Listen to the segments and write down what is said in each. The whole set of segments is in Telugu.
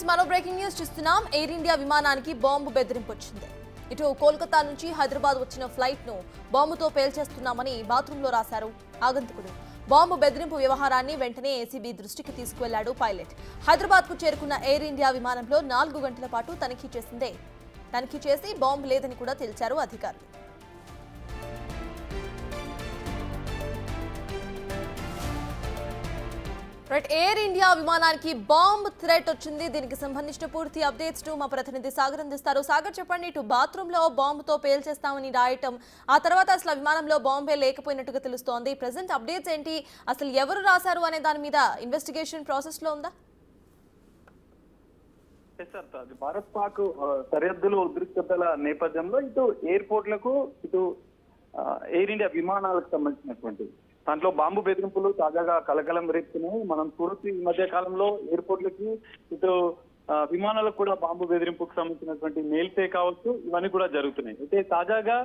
మరో బ్రేకింగ్ న్యూస్ చూస్తున్నాం. ఎయిర్ ఇండియా విమానానికి బాంబు బెదిరింపు వచ్చింది. ఇటు కోల్కతా నుంచి హైదరాబాద్ వచ్చిన ఫ్లైట్ ను బాంబుతో పేల్చేస్తున్నామని బాత్రూంలో రాశారు ఆగంతుకుడు. బాంబు బెదిరింపు వ్యవహారాన్ని వెంటనే ఏసీబీ దృష్టికి తీసుకువెళ్లాడు పైలట్. హైదరాబాద్ కు చేరుకున్న ఎయిర్ ఇండియా విమానంలో 4 గంటల పాటు తనిఖీ చేసి బాంబు లేదని కూడా తేల్చారు అధికారులు. ఎయిర్ ఇండియా విమానానికి బాంబ్ థ్రెట్ వచ్చింది. దీనికి సంబంధించిన పూర్తి అప్డేట్స్ మా ప్రతినిధి సాగర్ అందిస్తారు. సాగర్, చెప్పండి. ఇటు బాత్రూమ్ లో బాంబుతో పేల్చేస్తామని రాయటం, ఆ తర్వాత అసలు విమానంలో బాంబే లేకపోయినట్టుగా తెలుస్తోంది. ప్రెసెంట్ అప్డేట్స్ ఏంటి? అసలు ఎవరు రాశారు అనే దాని మీద ఇన్వెస్టిగేషన్ ప్రాసెస్ లో ఉందా? భారత్ పాక్ సరిహద్దులు ఉద్రిక్తతల నేపథ్యంలో ఇటు ఎయిర్పోర్ట్లకు ఇటు ఎయిర్ ఇండియా విమానాలకు సంబంధించినటువంటి దాంట్లో బాంబు బెదిరింపులు తాజాగా కలకలం రేపుతున్నాయి. మనం చూడొచ్చు, ఈ మధ్య కాలంలో ఎయిర్పోర్ట్లకి ఇటు విమానాలకు కూడా బాంబు బెదిరింపుకు సంబంధించినటువంటి మెయిల్సే కావచ్చు, ఇవన్నీ కూడా జరుగుతున్నాయి. అయితే తాజాగా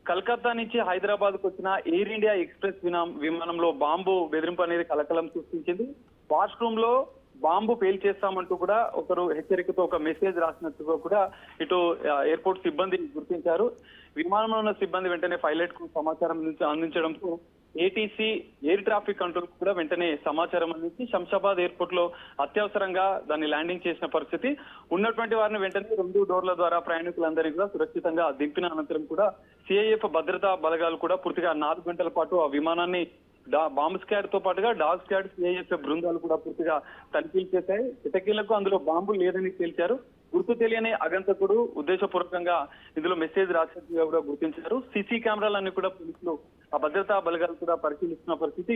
కలకత్తా నుంచి హైదరాబాద్ కు వచ్చిన ఎయిర్ ఇండియా ఎక్స్ప్రెస్ విమానంలో బాంబు బెదిరింపు అనేది కలకలం సృష్టించింది. వాష్రూమ్ లో బాంబు పేల్చేస్తామంటూ కూడా ఒకరు హెచ్చరికతో ఒక మెసేజ్ రాసినట్టుగా కూడా ఇటు ఎయిర్పోర్ట్ సిబ్బంది గుర్తించారు. విమానంలో ఉన్న సిబ్బంది వెంటనే పైలట్ కు సమాచారం అందించడంతో ఏటీసీ ఎయిర్ ట్రాఫిక్ కంట్రోల్ కూడా వెంటనే సమాచారం అందించి శంషాబాద్ ఎయిర్పోర్ట్ లో అత్యవసరంగా దాన్ని ల్యాండింగ్ చేసిన పరిస్థితి. ఉన్నటువంటి వారిని వెంటనే 2 డోర్ల ద్వారా ప్రయాణికులందరినీ కూడా సురక్షితంగా దింపిన అనంతరం కూడా సిఐఎఫ్ భద్రతా బలగాలు కూడా పూర్తిగా 4 గంటల పాటు ఆ విమానాన్ని బాంబ్ స్క్వాడ్ తో పాటుగా డాగ్ స్క్వాడ్, సిఐఎఫ్ బృందాలు కూడా పూర్తిగా తనిఖీలు చేశాయి. కిటకీలకు అందులో బాంబు లేదని తేల్చారు. గుర్తు తెలియని అగంతకుడు ఉద్దేశపూర్వకంగా ఇందులో మెసేజ్ రాసినట్టుగా కూడా గుర్తించారు. సీసీ కెమెరాలన్నీ కూడా పోలీసులు ఆ భద్రతా బలగాలు కూడా పరిశీలిస్తున్న పరిస్థితి.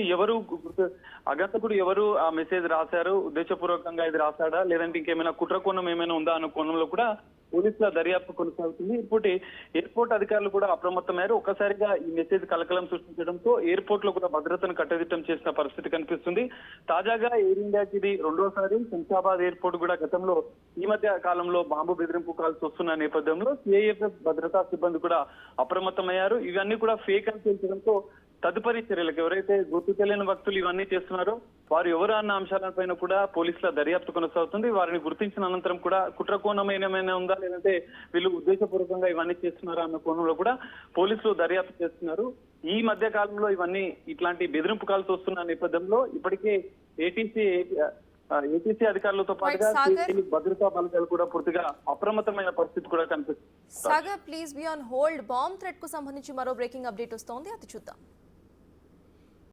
అగంతకుడు ఎవరు ఆ మెసేజ్ రాశారు, ఉద్దేశపూర్వకంగా ఇది రాశాడా, లేదంటే ఇంకేమైనా కుట్ర కోణం ఏమైనా ఉందా అన్న కోణంలో కూడా పోలీసుల దర్యాప్తు కొనసాగుతుంది. ఇప్పుడు ఎయిర్పోర్ట్ అధికారులు కూడా అప్రమత్తమయ్యారు. ఒక్కసారిగా ఈ మెసేజ్ కలకలం సృష్టించడంతో ఎయిర్పోర్ట్ లో కూడా భద్రతను కట్టుదిట్టం చేసిన పరిస్థితి కనిపిస్తుంది. తాజాగా ఎయిర్ ఇండియాకి ఇది 2వ సారి. శంషాబాద్ ఎయిర్పోర్ట్ కూడా గతంలో ఈ మధ్య కాలంలో బాంబు బెదిరింపు కాల్స్ వస్తున్న నేపథ్యంలో సిఐఎఫ్ భద్రతా సిబ్బంది కూడా అప్రమత్తమయ్యారు. ఇవన్నీ కూడా ఫేక్ అని తేల్చడంతో తదుపరి చర్యలకు ఎవరైతే గుర్తు తెలియని వ్యక్తులు ఇవన్నీ చేస్తున్నారో వారు ఎవరు అన్న అంశాలపైన కూడా పోలీసుల దర్యాప్తు కొనసాగుతుంది. వారిని గుర్తించిన అనంతరం కూడా కుట్ర కోణం ఏమైనా ఉందా, లేదంటే వీళ్ళు ఉద్దేశపూర్వకంగా ఇవన్నీ చేస్తున్నారా అన్న కోణంలో కూడా పోలీసులు దర్యాప్తు చేస్తున్నారు. ఈ మధ్య కాలంలో ఇవన్నీ ఇట్లాంటి బెదిరింపు కాల్స్ వస్తున్న నేపథ్యంలో ఇప్పటికే ఏటీసీ అధికారులతో పాటుగా భద్రతా బలగాలు కూడా పూర్తిగా అప్రమత్తమైన పరిస్థితి కూడా కనిపిస్తుంది. Sagar, please be on hold. Bomb threat కు సంబంధించి మరో బ్రేకింగ్ అప్డేట్ వస్తోంది, అది చూద్దాం.